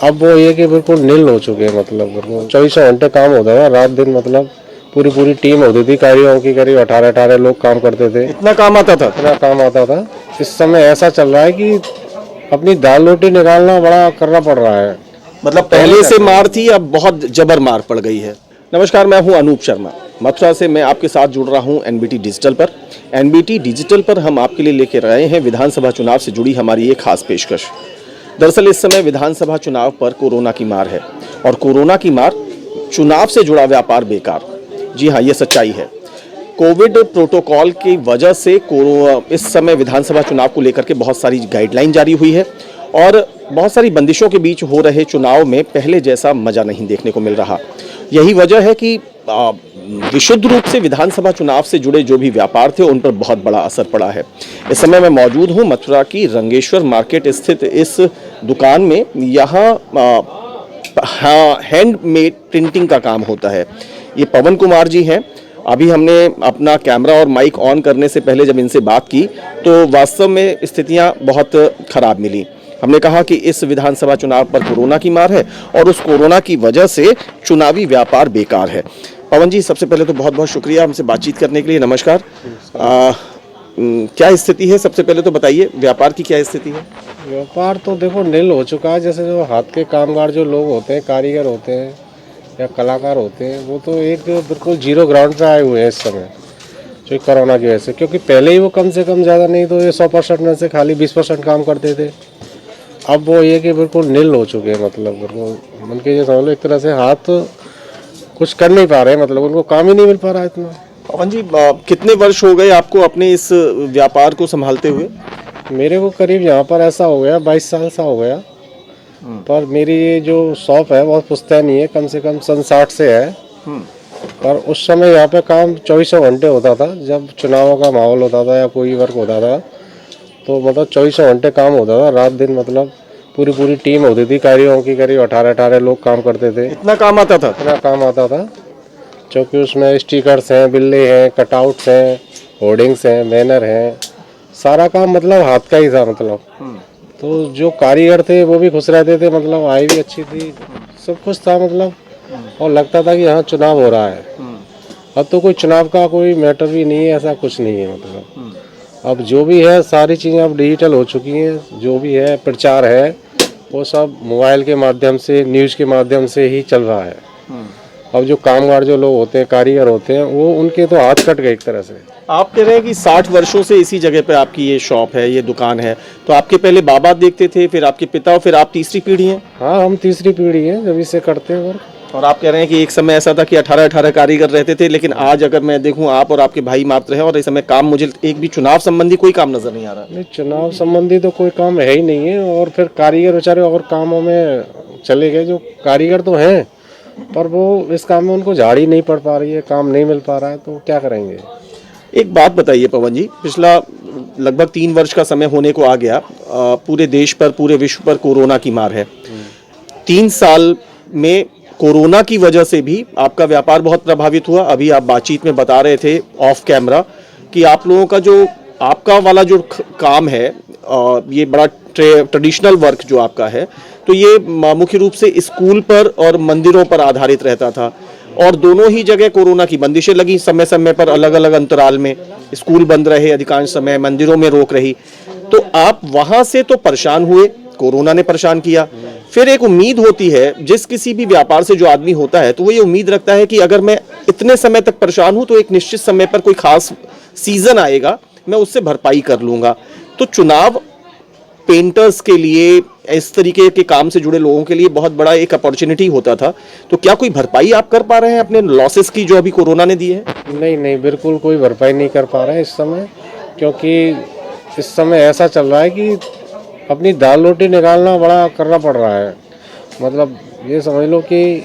अब वो ये कि बिल्कुल नील हो चुके हैं, मतलब बिल्कुल 24 घंटे काम होता था, रात दिन, मतलब पूरी पूरी टीम होती थी कारीगरों की, करीब 18 लोग काम करते थे। इतना काम आता था? इतना काम आता था। इस समय ऐसा चल रहा है कि अपनी दाल रोटी निकालना बड़ा करना पड़ रहा है। मतलब पहले से मार थी, अब बहुत जबर मार पड़ गई है। नमस्कार, मैं हूं अनूप शर्मा। मथुरा से मैं आपके साथ जुड़ रहा हूं एनबीटी डिजिटल पर। एनबीटी डिजिटल पर हम आपके लिए लेकर आए हैं विधानसभा चुनाव से जुड़ी हमारी एक खास पेशकश। दरअसल इस समय विधानसभा चुनाव पर कोरोना की मार है, और कोरोना की मार, चुनाव से जुड़ा व्यापार बेकार। जी हाँ, ये सच्चाई है। कोविड प्रोटोकॉल की वजह से इस समय विधानसभा चुनाव को लेकर के बहुत सारी गाइडलाइन जारी हुई है, और बहुत सारी बंदिशों के बीच हो रहे चुनाव में पहले जैसा मजा नहीं देखने को मिल रहा। यही वजह है कि विशुद्ध रूप से विधानसभा चुनाव से जुड़े जो भी व्यापार थे उन पर बहुत बड़ा असर पड़ा है। इस समय मैं मौजूद हूं मथुरा की रंगेश्वर मार्केट स्थित इस दुकान में। यहाँ हैंडमेड प्रिंटिंग का काम होता है। ये पवन कुमार जी हैं। अभी हमने अपना कैमरा और माइक ऑन करने से पहले जब इनसे बात की तो वास्तव में स्थितियां बहुत खराब मिली। हमने कहा कि इस विधानसभा चुनाव पर कोरोना की मार है, और उस कोरोना की वजह से चुनावी व्यापार बेकार है। पवन जी, सबसे पहले तो बहुत बहुत शुक्रिया हमसे बातचीत करने के लिए। नमस्कार। क्या स्थिति है, सबसे पहले तो बताइए, व्यापार की क्या स्थिति है? व्यापार तो देखो नील हो चुका है। जैसे जो हाथ के कामगार जो लोग होते हैं, कारीगर होते हैं या कलाकार होते हैं, वो तो एक बिल्कुल जीरो ग्राउंड पे आए हुए हैं इस समय, जो कोरोना की वजह से। क्योंकि पहले ही वो कम से कम ज़्यादा नहीं तो ये 100% में से खाली 20% काम करते थे। अब वो ये कि बिल्कुल नील हो चुके हैं, मतलब बिल्कुल उनके जो समझ लो एक तरह से हाथ कुछ कर नहीं पा रहे हैं, मतलब उनको काम ही नहीं मिल पा रहा है इतना। पवन जी, कितने वर्ष हो गए आपको अपने इस व्यापार को संभालते हुए? मेरे को करीब यहाँ पर ऐसा हो गया 22 साल सा हो गया। पर मेरी ये जो शॉप है बहुत पुश्तैनी है, कम से कम सन 60 से है। पर उस समय यहाँ पे काम 24 घंटे होता था। जब चुनावों का माहौल होता था या कोई वर्क होता था तो मतलब 24 घंटे काम होता था, रात दिन, मतलब पूरी पूरी टीम होती थी कारीगरों की, करीब 18 लोग काम करते थे। इतना काम आता था? इतना काम आता था, क्योंकि उसमें स्टिकर्स हैं, बिल्ले हैं, कटआउट्स हैं, होर्डिंग्स हैं, बैनर हैं, सारा काम मतलब हाथ का ही था। मतलब तो जो कारीगर थे वो भी खुश रहते थे, मतलब आय भी अच्छी थी, सब कुछ था मतलब। और लगता था कि यहाँ चुनाव हो रहा है। अब तो कोई चुनाव का कोई मैटर भी नहीं है, ऐसा कुछ नहीं है। मतलब अब जो भी है सारी चीज़ें अब डिजिटल हो चुकी हैं। जो भी है प्रचार है वो सब मोबाइल के माध्यम से, न्यूज़ के माध्यम से ही चल रहा है। अब जो कामगार जो लोग होते हैं, कारीगर होते हैं, वो उनके तो हाथ कट गए एक तरह से। आप कह रहे हैं कि 60 वर्षों से इसी जगह पे आपकी ये शॉप है, ये दुकान है, तो आपके पहले बाबा देखते थे, फिर आपके पिता, और फिर आप तीसरी पीढ़ी हैं? हाँ, हम तीसरी पीढ़ी हैं जब इसे करते हैं वर्क। और आप कह रहे हैं कि एक समय ऐसा था कि 18 कारीगर रहते थे, लेकिन आज अगर मैं देखूं आप और आपके भाई मात्र हैं, और इस समय काम, मुझे एक भी चुनाव संबंधी कोई काम नजर नहीं आ रहा। नहीं, चुनाव संबंधी तो कोई काम है ही नहीं है। और फिर कारीगर बेचारे और कामों में चले गए। जो कारीगर तो हैं पर वो इस काम में उनको झाड़ी नहीं पड़ पा रही है, काम नहीं मिल पा रहा है, तो क्या करेंगे। एक बात बताइए पवन जी, पिछला लगभग 3 वर्ष का समय होने को आ गया, पूरे देश पर, पूरे विश्व पर कोरोना की मार है। 3 साल में कोरोना की वजह से भी आपका व्यापार बहुत प्रभावित हुआ। अभी आप बातचीत में बता रहे थे ऑफ कैमरा कि आप लोगों का जो आपका वाला जो काम है, ये बड़ा ट्रेडिशनल वर्क जो आपका है, तो ये मुख्य रूप से स्कूल पर और मंदिरों पर आधारित रहता था, और दोनों ही जगह कोरोना की बंदिशें लगी समय समय पर, अलग अलग अंतराल में। स्कूल बंद रहे अधिकांश समय, मंदिरों में रोक रही, तो आप वहां से तो परेशान हुए, कोरोना ने परेशान किया। फिर एक उम्मीद होती है जिस किसी भी व्यापार से जो आदमी होता है, तो वो ये उम्मीद रखता है कि अगर मैं इतने समय तक परेशान हूं तो एक निश्चित समय पर कोई खास सीजन आएगा, मैं उससे भरपाई कर लूंगा। तो चुनाव पेंटर्स के लिए, इस तरीके के काम से जुड़े लोगों के लिए बहुत बड़ा एक अपॉर्चुनिटी होता था। तो क्या कोई भरपाई आप कर पा रहे हैं अपने लॉसेस की जो अभी कोरोना ने दी है? नहीं नहीं, बिल्कुल कोई भरपाई नहीं कर पा रहे हैं इस समय। क्योंकि इस समय ऐसा चल रहा है कि अपनी दाल रोटी निकालना बड़ा करना पड़ रहा है। मतलब ये समझ लो कि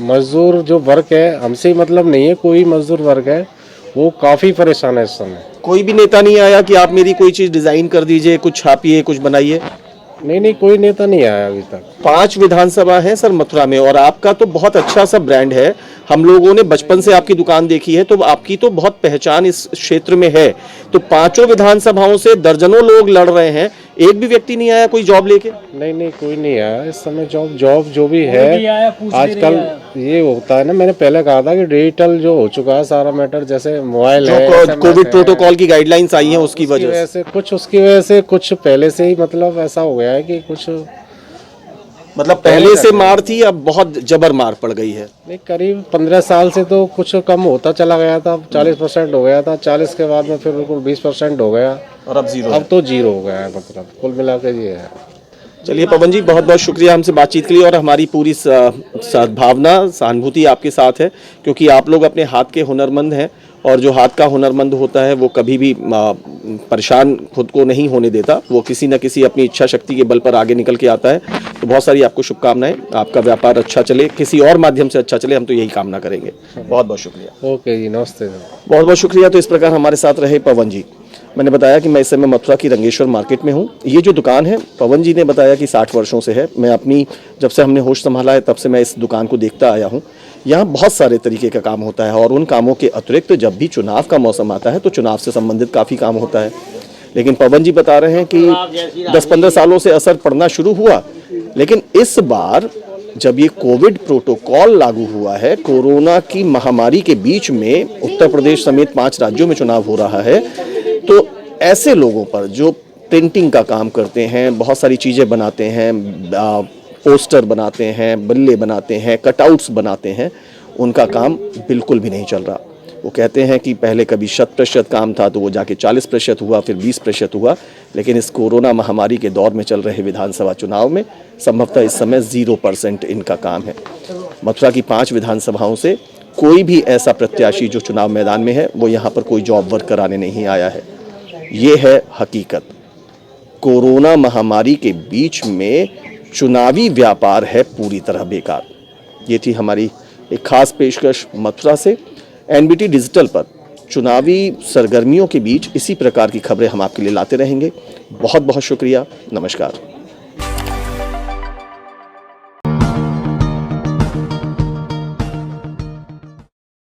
मजदूर जो वर्क है, हमसे मतलब नहीं है, कोई मजदूर वर्क है, वो काफ़ी परेशान है इस समय। कोई भी नेता नहीं आया कि आप मेरी कोई चीज डिजाइन कर दीजिए, कुछ छापिए, कुछ बनाइए? नहीं नहीं, कोई नेता नहीं आया अभी तक। 5 विधानसभा है सर मथुरा में, और आपका तो बहुत अच्छा सा ब्रांड है। हम लोगों ने बचपन से आपकी दुकान देखी है, तो आपकी तो बहुत पहचान इस क्षेत्र में है। तो पांचों विधानसभाओं से दर्जनों लोग लड़ रहे हैं, एक भी व्यक्ति नहीं आया कोई जॉब लेके? नहीं कोई नहीं आया इस समय। जॉब जो भी है आजकल ये होता है ना, मैंने पहले कहा था कि डिजिटल जो हो चुका है सारा मैटर, जैसे मोबाइल जो है, कोविड प्रोटोकॉल की गाइडलाइंस आई हैं उसकी वजह से, उसकी वजह से कुछ पहले से ही मतलब ऐसा हो गया है कि कुछ मतलब पहले से मार थी, अब बहुत जबर मार पड़ गई है। नहीं, करीब 15 साल से तो कुछ कम होता चला गया था, 40% हो गया था, 40 के बाद में फिर बिल्कुल 20% हो गया, और अब जीरो। अब तो जीरो हो गया है, मतलब कुल मिला के ये है। चलिए पवन जी, बहुत बहुत शुक्रिया हमसे बातचीत के लिए, और हमारी पूरी सद्भावना सहानुभूति आपके साथ है, क्योंकि आप लोग अपने हाथ के हुनरमंद हैं, और जो हाथ का हुनरमंद होता है वो कभी भी परेशान खुद को नहीं होने देता, वो किसी न किसी अपनी इच्छा शक्ति के बल पर आगे निकल के आता है। तो बहुत सारी आपको शुभकामनाएं, आपका व्यापार अच्छा चले, किसी और माध्यम से अच्छा चले, हम तो यही कामना करेंगे। बहुत बहुत शुक्रिया। ओके जी, नमस्ते। बहुत बहुत शुक्रिया। तो इस प्रकार हमारे साथ रहे पवन जी। मैंने बताया कि मैं इस समय मथुरा की रंगेश्वर मार्केट में हूँ। ये जो दुकान है, पवन जी ने बताया कि 60 वर्षों से है। मैं अपनी जब से हमने होश संभाला है तब से मैं इस दुकान को देखता आया हूँ। यहाँ बहुत सारे तरीके का काम होता है, और उन कामों के अतिरिक्त जब भी चुनाव का मौसम आता है तो चुनाव से संबंधित काफ़ी काम होता है। लेकिन पवन जी बता रहे हैं कि 10-15 सालों से असर पड़ना शुरू हुआ, लेकिन इस बार जब ये कोविड प्रोटोकॉल लागू हुआ है, कोरोना की महामारी के बीच में उत्तर प्रदेश समेत 5 राज्यों में चुनाव हो रहा है, तो ऐसे लोगों पर जो प्रिंटिंग का काम करते हैं, बहुत सारी चीज़ें बनाते हैं, पोस्टर बनाते हैं, बल्ले बनाते हैं, कटआउट्स बनाते हैं, उनका काम बिल्कुल भी नहीं चल रहा। वो कहते हैं कि पहले कभी 100% काम था तो वो जाके 40% हुआ, फिर 20% हुआ, लेकिन इस कोरोना महामारी के दौर में चल रहे विधानसभा चुनाव में संभवतः इस समय 0% इनका काम है। मथुरा की 5 विधानसभाओं से कोई भी ऐसा प्रत्याशी जो चुनाव मैदान में है वो यहाँ पर कोई जॉब वर्क कराने नहीं आया है। ये है हकीकत। कोरोना महामारी के बीच में चुनावी व्यापार है पूरी तरह बेकार। ये थी हमारी एक खास पेशकश मथुरा से। एनबीटी डिजिटल पर चुनावी सरगर्मियों के बीच इसी प्रकार की खबरें हम आपके लिए लाते रहेंगे। बहुत बहुत शुक्रिया। नमस्कार।